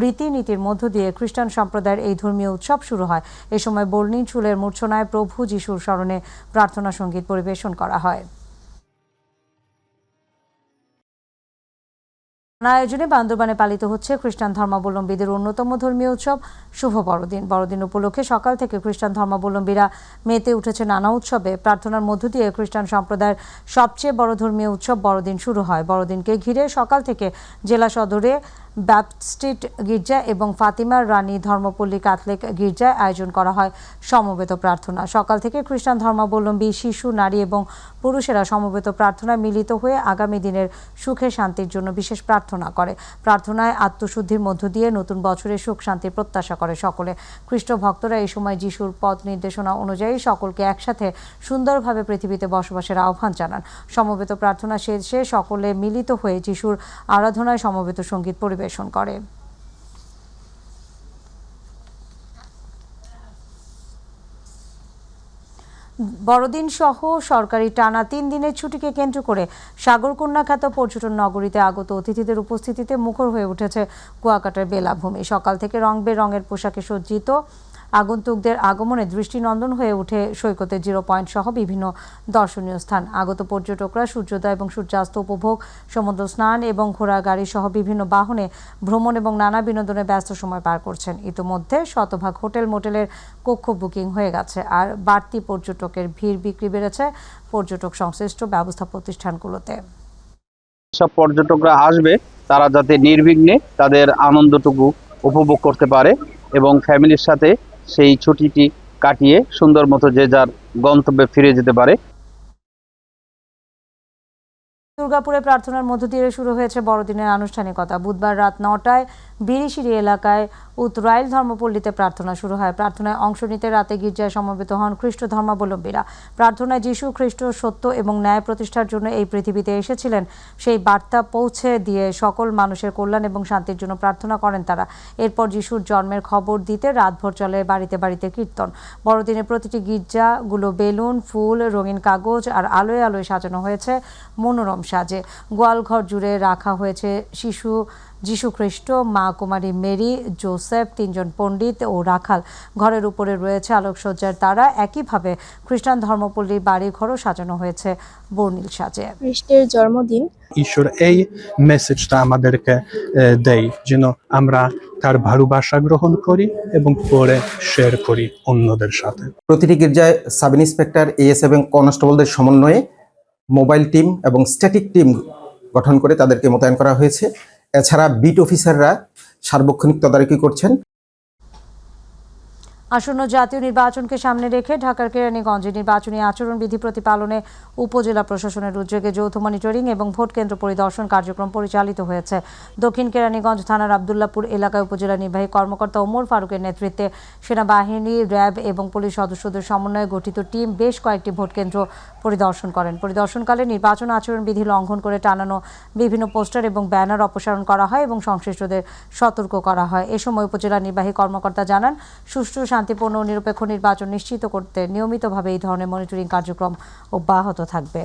রীতিনীতির মধ্য দিয়ে খ্রিস্টান সম্প্রদায়ের এই ধর্মীয় উৎসব শুরু হয়। এ সময় বর্ণিল চুলের মূর্ছনায় প্রভু যিশুর স্মরণে প্রার্থনা সঙ্গীত পরিবেশন করা হয়। আয়োজনে বান্দরবানে পালিত হচ্ছে খ্রিস্টান ধর্মাবলম্বীদের অন্যতম ধর্মীয় উৎসব শুভ বড়দিন। বড়দিন উপলক্ষে সকাল থেকে খ্রিস্টান ধর্মাবলম্বীরা মেতে উঠেছে নানা উৎসবে। প্রার্থনার মধ্য দিয়ে খ্রিস্টান সম্প্রদায়ের সবচেয়ে বড় ধর্মীয় উৎসব বড়দিন শুরু হয়। বড়দিনকে ঘিরে সকাল থেকে জেলা সদরে ব্যাপটিস্ট গির্জা এবং ফাতিমা রানী ধর্মপল্লী ক্যাথলিক গির্জায় আয়োজন করা হয় সমবেত প্রার্থনা। সকাল থেকে খ্রিস্টান ধর্মাবলম্বী শিশু, নারী এবং পুরুষেরা সমবেত প্রার্থনায় মিলিত হয়ে আগামী দিনের সুখে শান্তির জন্য বিশেষ প্রার্থনা করে। প্রার্থনায় আত্মশুদ্ধির মধ্য দিয়ে নতুন বছরের সুখ শান্তির প্রত্যাশা করে সকলে। খ্রিস্ট ভক্তরা এই সময় যিশুর পথ নির্দেশনা অনুযায়ী সকলকে একসাথে সুন্দরভাবে পৃথিবীতে বসবাসের আহ্বান জানান। সমবেত প্রার্থনা শেষে সকলে মিলিত হয়ে যিশুর আরাধনায় সমবেত সঙ্গীত পরিবেশন করে। বড়দিন সহ সরকারি টানা 3 দিনের ছুটিকে কেন্দ্র করে সাগরকন্যা খ্যাত পর্যটন নগরীতে আগত অতিথিদের উপস্থিতিতে মুখর হয়ে উঠেছে কুয়াকাটার বেলাভূমি। সকাল থেকে রং বেরঙের পোশাকে সজ্জিত আগন্তুকদের আগমনে দৃষ্টিনন্দন হয়ে ওঠে সৈকতের 0 পয়েন্ট সহ বিভিন্ন দর্শনীয় স্থান। আগত পর্যটকরা সূর্যোদয় এবং সূর্যাস্ত উপভোগ, সমুদ্র স্নান এবং ঘোড়া গাড়ি সহ বিভিন্ন বাহনে ভ্রমণ এবং নানা বিনোদনে ব্যস্ত সময় পার করছেন। ইতিমধ্যে শতভাগ হোটেল মোটেলের কক্ষ বুকিং হয়ে গেছে, আর বাড়তি পর্যটকের ভিড় বিক্রি বেড়েছে পর্যটক সংশ্লিষ্ট ব্যবস্থা প্রতিষ্ঠানগুলোতে। সব পর্যটকরা আসবে তারা যাতে নির্বিঘ্নে তাদের আনন্দটুকু উপভোগ করতে পারে এবং ফ্যামিলির সাথে সেই ছুটিটি কাটিয়ে সুন্দর মতো যে যার গন্তব্যে ফিরে যেতে পারে। দুর্গাপুরে প্রার্থনার মধ্য দিয়ে শুরু হয়েছে বড়দিনের আনুষ্ঠানিকতা। বুধবার রাত 9টায় বিরিশিরি এলাকায় উত্তরাইল ধর্মপল্লীতে প্রার্থনা শুরু হয়। প্রার্থনায় অংশ নিতে রাতে গির্জায় সমবেত হন খ্রিস্ট ধর্মাবলম্বীরা। প্রার্থনায় যিশু খ্রিস্ট সত্য এবং ন্যায় প্রতিষ্ঠার জন্য এই পৃথিবীতে এসেছিলেন সেই বার্তা পৌঁছে দিয়ে সকল মানুষের কল্যাণ এবং শান্তির জন্য প্রার্থনা করেন তারা। এরপর যিশুর জন্মের খবর দিতে রাতভর চলে বাড়িতে বাড়িতে কীর্তন। বড়দিনে প্রতিটি গির্জাগুলো বেলুন, ফুল, রঙিন কাগজ আর আলোয় আলোয় সাজানো হয়েছে মনোরম সাজে। গোয়ালঘর জুড়ে রাখা হয়েছে শিশু যিশু খ্রিস্ট, মা কুমারী মেরি, জোসেফ, 3 জন পণ্ডিত ও রাখাল। ঘরের উপরে রয়েছে আলোকসজ্জার তারা। একইভাবে খ্রিস্টান ধর্মপল্লীর বাড়ি ঘরও সাজানো হয়েছে বর্ণিল সাজে। খ্রিস্টের জন্মদিন ঈশ্বর এই মেসেজটা আমাদেরকে দেয় যেন আমরা তার ভালোবাসা গ্রহণ করি এবং পরে শেয়ার করি অন্যদের সাথে। প্রতিটি গির্জায় সাব ইন্সপেক্টর, এএস এবং কনস্টেবলদের সমন্বয়ে মোবাইল টিম এবং স্ট্যাটিক টিম গঠন করে তাদেরকে মোতায়েন করা হয়েছে। এছাড়া বিট অফিসাররা সার্বক্ষণিক তদারকি করছেন। আসন্ন জাতীয় নির্বাচনকে সামনে রেখে ঢাকার কেরানীগঞ্জে নির্বাচনী আচরণবিধি প্রতিপালনে উপজেলা প্রশাসনের উদ্যোগে যৌথ মনিটরিং এবং ভোট কেন্দ্র পরিদর্শন কার্যক্রম পরিচালিত হয়েছে। দক্ষিণ কেরানীগঞ্জ থানার আবদুল্লাপুর এলাকায় উপজেলা নির্বাহী কর্মকর্তা ওমর ফারুকের নেতৃত্বে সেনাবাহিনী, র্যাব এবং পুলিশ সদস্যদের সমন্বয়ে গঠিত টিম বেশ কয়েকটি ভোট কেন্দ্র পরিদর্শন করেন। পরিদর্শনকালে নির্বাচন আচরণবিধি লঙ্ঘন করে টানানো বিভিন্ন পোস্টার এবং ব্যানার অপসারণ করা হয় এবং সংশ্লিষ্টদের সতর্ক করা হয়। এ সময় উপজেলা নির্বাহী কর্মকর্তা জানান, সুষ্ঠু, শান্তিপূর্ণ ও নিরপেক্ষ নির্বাচন নিশ্চিত করতে নিয়মিতভাবে এই ধরনের মনিটরিং কার্যক্রম অব্যাহত থাকবে।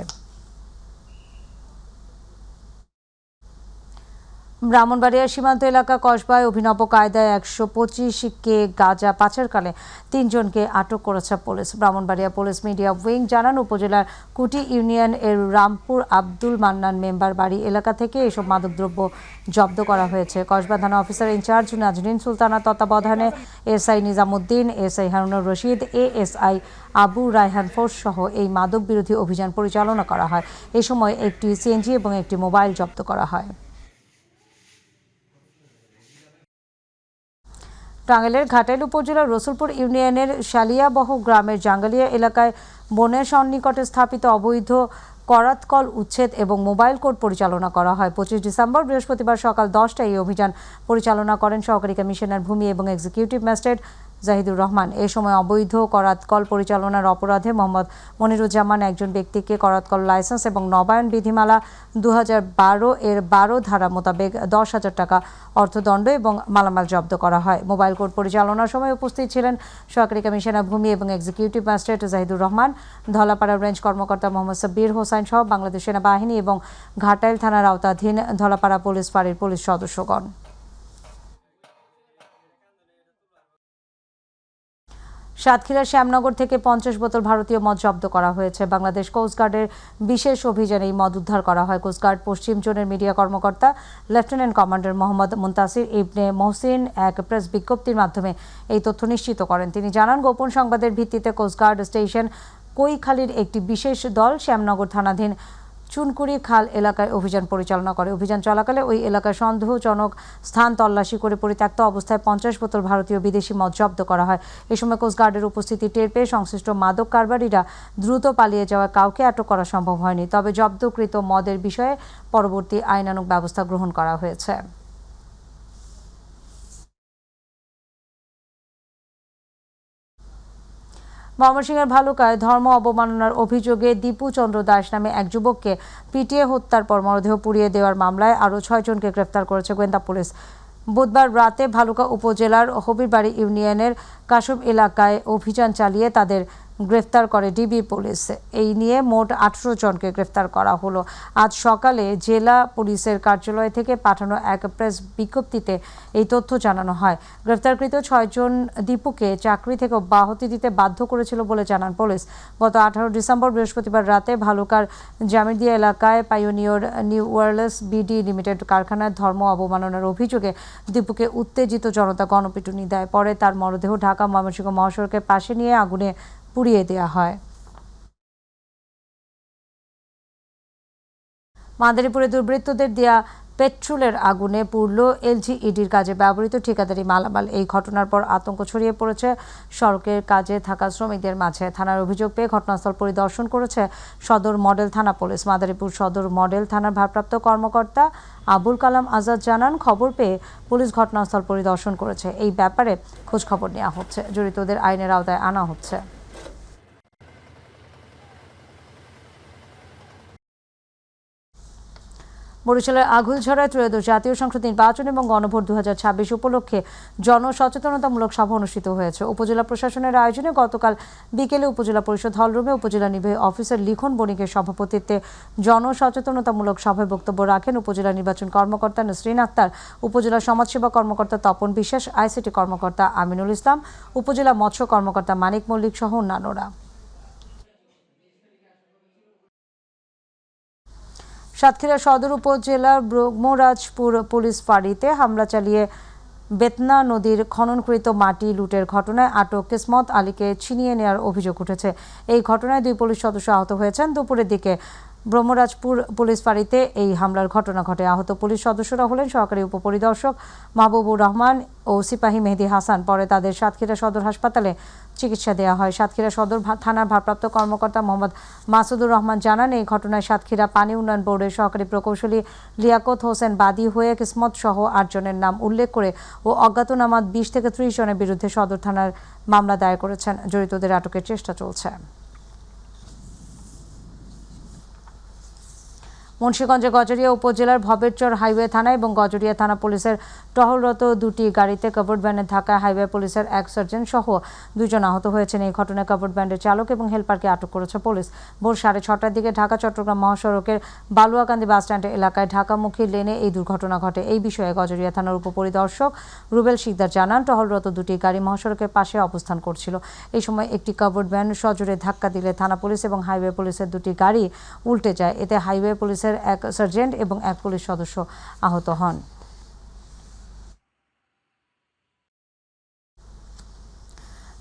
ব্রাহ্মণবাড়িয়ার সীমান্ত এলাকা কসবায় অভিনব কায়দায় 125 কে গাঁজা পাচারকালে 3 জনকে আটক করেছে police. Brahmanbaria police media wing জানান, উপজেলার কুটি ইউনিয়ন এর রামপুর আব্দুল মান্নান মেম্বার বাড়ি এলাকা থেকে এসব মাদকদ্রব্য জব্দ করা হয়েছে। কসবা থানা অফিসার ইনচার্জ নাজরিন সুলতানা তত্ত্বাবধানে SI Nizamuddin, SI Harunur Rashid, ASI Abu Raihan force সহ এই মাদক বিরোধী অভিযান পরিচালনা করা হয়। এই সময় একটি সিএনজি এবং একটি মোবাইল জব্দ করা হয়। টাঙ্গাইলের ঘাটাইল উপজেলার রসুলপুর ইউনিয়নের শালিয়াবহ গ্রামের জাঙ্গালিয়া এলাকায় বনের সন্নিকটে স্থাপিত অবৈধ করাতকল উচ্ছেদ এবং মোবাইল কোর্ট পরিচালনা করা হয়। 25 ডিসেম্বর বৃহস্পতিবার সকাল 10টায় এই অভিযান পরিচালনা করেন সহকারী কমিশনার ভূমি এবং এক্সিকিউটিভ ম্যাজিস্ট্রেট জাহিদুর রহমান। এ সময় অবৈধ করাতকল পরিচালনার অপরাধে মোহাম্মদ মনিরুজ্জামান একজন ব্যক্তিকে করাতকল লাইসেন্স এবং নবায়ন বিধিমালা 2012 এর 12 ধারা মোতাবেক 10,000 টাকা অর্থদণ্ড এবং মালামাল জব্দ করা হয়। মোবাইল কোর্ট পরিচালনার সময় উপস্থিত ছিলেন সহকারী কমিশনার ভূমি এবং executive magistrate Zahidur Rahman, Dhalapara range কর্মকর্তা মোহাম্মদ সাব্বির হোসাইন সহ বাংলাদেশ সেনাবাহিনী এবং ঘাটাইল থানার আওতাধীন ধলাপাড়া পুলিশ ফাঁড়ির পুলিশ সদস্যগণ। সাতক্ষীরার শ্যামনগর থেকে 50 বোতল ভারতীয় মদ জব্দ করা হয়েছে। বাংলাদেশ কোস্টগার্ডের বিশেষ অভিযানে এই মদ উদ্ধার করা হয়। কোস্টগার্ড পশ্চিম জোনের মিডিয়া কর্মকর্তা লেফটেন্যান্ট কমান্ডার মোহাম্মদ মুনতাসির ইবনে মহসিন এক প্রেস বিজ্ঞপ্তির মাধ্যমে এই তথ্য নিশ্চিত করেন। তিনি জানান, গোপন সংবাদের ভিত্তিতে কোস্টগার্ড স্টেশন কৈখালীর একটি বিশেষ দল শ্যামনগর থানাধীন চুনকুড়ি খাল এলাকায় অভিযান পরিচালনা করে। অভিযান চলাকালে ওই এলাকায় সন্দেহজনক স্থান তল্লাশি করে পরিত্যক্ত অবস্থায় 50 বোতল ভারতীয় বিদেশি মদ জব্দ করা হয়। এ সময় কোস্টগার্ডের উপস্থিতি টের পেয়ে সংশ্লিষ্ট মাদক কারবারিরা দ্রুত পালিয়ে যাওয়া কাউকে আটক করা সম্ভব হয়নি। তবে জব্দকৃত মদের বিষয়ে পরবর্তী আইনানুগ ব্যবস্থা গ্রহণ করা হয়েছে। ময়মনসিংহের ভালুকায় ধর্ম অবমাননার অভিযোগে দীপু চন্দ্র দাস নামে এক যুবককে পিটিয়ে হত্যার পর মরদেহ পুড়িয়ে দেওয়ার মামলায় আরও 6 জনকে গ্রেফতার করেছে গোয়েন্দা পুলিশ। বুধবার রাতে ভালুকা উপজেলার হবিরবাড়ি ইউনিয়নের কাশব এলাকায় অভিযান চালিয়ে তাদের গ্রেফতার করে ডিবি পুলিশ। এই নিয়ে মোট 18 জনকে গ্রেফতার করা হলো। আজ সকালে জেলা পুলিশের কার্যালয় থেকে পাঠানো এক প্রেস বিজ্ঞপ্তিতে এই তথ্য জানানো হয়। গ্রেফতারকৃত 6 জন দীপুকে চাকরি থেকে অব্যাহতি দিতে বাধ্য করেছিল বলে জানান পুলিশ। গত 18 ডিসেম্বর বৃহস্পতিবার রাতে ভালুকার জামিরদিয়া এলাকায় pioneer new wireless BD limited কারখানায় ধর্ম অবমাননার অভিযোগে দীপুকে উত্তেজিত জনতা গণপিটুনি দেয়। পরে তার মরদেহ ঢাকা ময়মনসিংহ মহাসড়কের পাশে নিয়ে আগুনে পুড়িয়ে দেওয়া হয়। মাদারীপুরে দুর্বৃত্তদের দেয়া পেট্রোলের আগুনে পুড়ল এলজিইডির কাজে ব্যবহৃত ঠিকাদারি মালামাল। এই ঘটনার পর আতঙ্ক ছড়িয়ে পড়েছে সড়কের কাজে থাকা শ্রমিকদের মাঝে। থানার অভিযোগ পেয়ে ঘটনাস্থল পরিদর্শন করেছে সদর মডেল থানা পুলিশ। মাদারীপুর সদর মডেল থানার ভারপ্রাপ্ত কর্মকর্তা আবুল কালাম আজাদ জানান, খবর পেয়ে পুলিশ ঘটনাস্থল পরিদর্শন করেছে। এই ব্যাপারে খোঁজ খবর নেওয়া হচ্ছে, জড়িতদের আইনের আওতায় আনা হচ্ছে। বরিশালের আঘুলঝড়ায় ত্রয়োদশ জাতীয় সংসদ নির্বাচন এবং গণভোট 2026 উপলক্ষে জনসচেতনতামূলক সভা অনুষ্ঠিত হয়েছে। উপজেলা প্রশাসনের আয়োজনে গতকাল বিকেলে উপজেলা পরিষদ হলরুমে উপজেলা নির্বাহী অফিসার লিখন বণিকের সভাপতিত্বে জনসচেতনতামূলক সভায় বক্তব্য রাখেন উপজেলা নির্বাচন কর্মকর্তা নসরিন আক্তার, উপজেলা সমাজসেবা কর্মকর্তা তপন বিশ্বাস, আইসিটি কর্মকর্তা আমিনুল ইসলাম, উপজেলা মৎস্য কর্মকর্তা মানিক মল্লিক সহ অন্যান্যরা। সাতক্ষীরা সদর উপজেলার ব্রহ্মরাজপুর পুলিশ ফাঁড়িতে হামলা চালিয়ে বেতনা নদীর খননকৃত মাটি লুটের ঘটনায় আটক কিসমত আলীকে ছিনিয়ে নেওয়ার অভিযোগ উঠেছে। এই ঘটনায় 2 পুলিশ সদস্য আহত হয়েছেন। দুপুরের দিকে ব্রহ্মরাজপুর পুলিশ ফাঁড়িতে এই হামলার ঘটনা ঘটে। আহত পুলিশ সদস্যরা হলেন সহকারী উপপরিদর্শক মাহবুবুর রহমান ও সিপাহী মেহেদি হাসান। পরে তাদের সাতক্ষীরা সদর হাসপাতালে চিকিৎসা দেওয়া হয়। সাতক্ষীরা সদর থানার ভারপ্রাপ্ত কর্মকর্তা মোহাম্মদ মাসুদুর রহমান জানান, এই ঘটনায় সাতক্ষীরা পানি উন্নয়ন বোর্ডের সহকারী প্রকৌশলী লিয়াকত হোসেন বাদী হয়ে কিসমত সহ 8 জনের নাম উল্লেখ করে ও অজ্ঞাতনামা 20 থেকে 30 জনের বিরুদ্ধে সদর থানার মামলা দায়ের করেছেন। জড়িতদের আটকের চেষ্টা চলছে। মুন্সিগঞ্জে গজরিয়া উপজেলার ভবেরচর হাইওয়ে থানা এবং গজরিয়া থানা পুলিশের টহলরত 2টি গাড়িতে কভার্ড ভ্যানের ধাক্কায় হাইওয়ে পুলিশের এক সার্জেন্ট সহ 2 জন আহত হয়েছেন। এই ঘটনায় কভার্ড ভ্যানের চালক এবং হেলপারকে আটক করেছে পুলিশ। ভোর 6:30টার দিকে ঢাকা চট্টগ্রাম মহাসড়কের বালুয়াকান্দি বাসস্ট্যান্ড এলাকায় ঢাকামুখী লেনে এই দুর্ঘটনা ঘটে। এই বিষয়ে গজরিয়া থানার উপপরিদর্শক রুবেল শিকদার জানান, টহলরত 2টি গাড়ি মহাসড়কের পাশে অবস্থান করছিল। এই সময় একটি কভার্ড ভ্যান সজোরে ধাক্কা দিলে থানা পুলিশ এবং হাইওয়ে পুলিশের 2টি গাড়ি উল্টে যায়। এতে হাইওয়ে পুলিশের এক সার্জেন্ট এবং এক পুলিশ সদস্য আহত হন।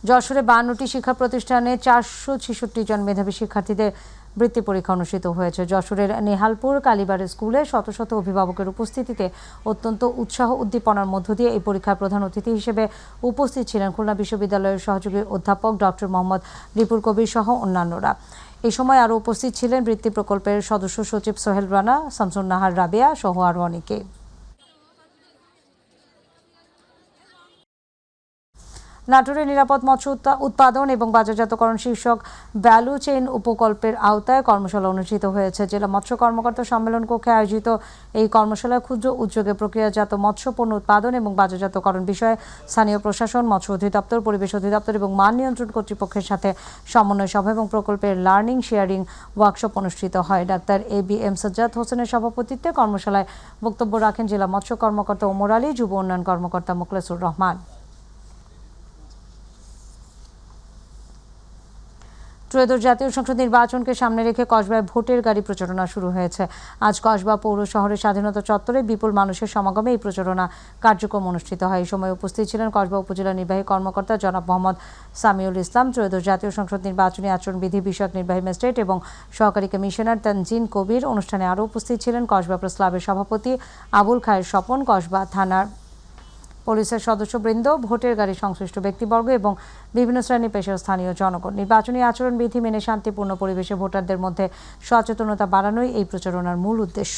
যশোরে 52টি শিক্ষা প্রতিষ্ঠানে 466 জন মেধাবী শিক্ষার্থীদের বৃত্তি পরীক্ষা অনুষ্ঠিত হয়েছে। যশোরের নেহালপুর কালীবাড়ি স্কুলে শত শত অভিভাবকের উপস্থিতিতে অত্যন্ত উৎসাহ উদ্দীপনার মধ্য দিয়ে এই পরীক্ষার প্রধান অতিথি হিসেবে উপস্থিত ছিলেন খুলনা বিশ্ববিদ্যালয়ের সহযোগী অধ্যাপক ডক্টর মোহাম্মদ রিপুর কবির সহ অন্যান্যরা। এই সময় আরও উপস্থিত ছিলেন বৃত্তি প্রকল্পের সদস্য সচিব সোহেল রানা, শামসুন নাহার রাবেয়া সহ আরও অনেকে। নাটোরে নিরাপদ মৎস্য উৎপাদন এবং বাজারজাতকরণ শীর্ষক ভ্যালু চেইন উপকল্পের আওতায় কর্মশালা অনুষ্ঠিত হয়েছে। জেলা মৎস্য কর্মকর্তা সম্মেলন কক্ষে আয়োজিত এই কর্মশালায় ক্ষুদ্র উদ্যোগে প্রক্রিয়াজাত মৎস্য পণ্য উৎপাদন এবং বাজারজাতকরণ বিষয়ে স্থানীয় প্রশাসন, মৎস্য অধিদপ্তর, পরিবেশ অধিদপ্তর এবং মান নিয়ন্ত্রণ কর্তৃপক্ষের সাথে সমন্বয় সভা এবং প্রকল্পের লার্নিং শেয়ারিং ওয়ার্কশপ অনুষ্ঠিত হয়। ডাক্তার ABM সাজ্জাদ হোসেনের সভাপতিত্বে কর্মশালায় বক্তব্য রাখেন জেলা মৎস্য কর্মকর্তা ওমর আলী, যুব উন্নয়ন কর্মকর্তা মোখলেসুর রহমান। ত্রয়োদশ জাতীয় সংসদ নির্বাচনকে সামনে রেখে কসবায় ভোটের গাড়ি প্রচারণা শুরু হয়েছে। আজ কসবা পৌর শহরের স্বাধীনতা চত্বরে বিপুল মানুষের সমাগমে এই প্রচারণা কার্যক্রম অনুষ্ঠিত হয়। এই সময় উপস্থিত ছিলেন কসবা উপজেলা নির্বাহী কর্মকর্তা জনাব মোহাম্মদ সামিউল ইসলাম, ত্রয়োদশ জাতীয় সংসদ নির্বাচনী আচরণবিধি বিষয়ক নির্বাহী ম্যাজিস্ট্রেট এবং সহকারী কমিশনার তানজিন কবির। অনুষ্ঠানে আরও উপস্থিত ছিলেন কসবা প্রেস ক্লাবের সভাপতি আবুল খায়ের স্বপন, কসবা থানার পুলিশের সদস্যবৃন্দ, ভোটের গাড়ি সংশ্লিষ্ট ব্যক্তিবর্গ এবং বিভিন্ন শ্রেণী পেশার স্থানীয় জনগণ। নির্বাচনী আচরণবিধি মেনে শান্তিপূর্ণ পরিবেশে ভোটারদের মধ্যে সচেতনতা বাড়ানোই এই প্রচারণার মূল উদ্দেশ্য।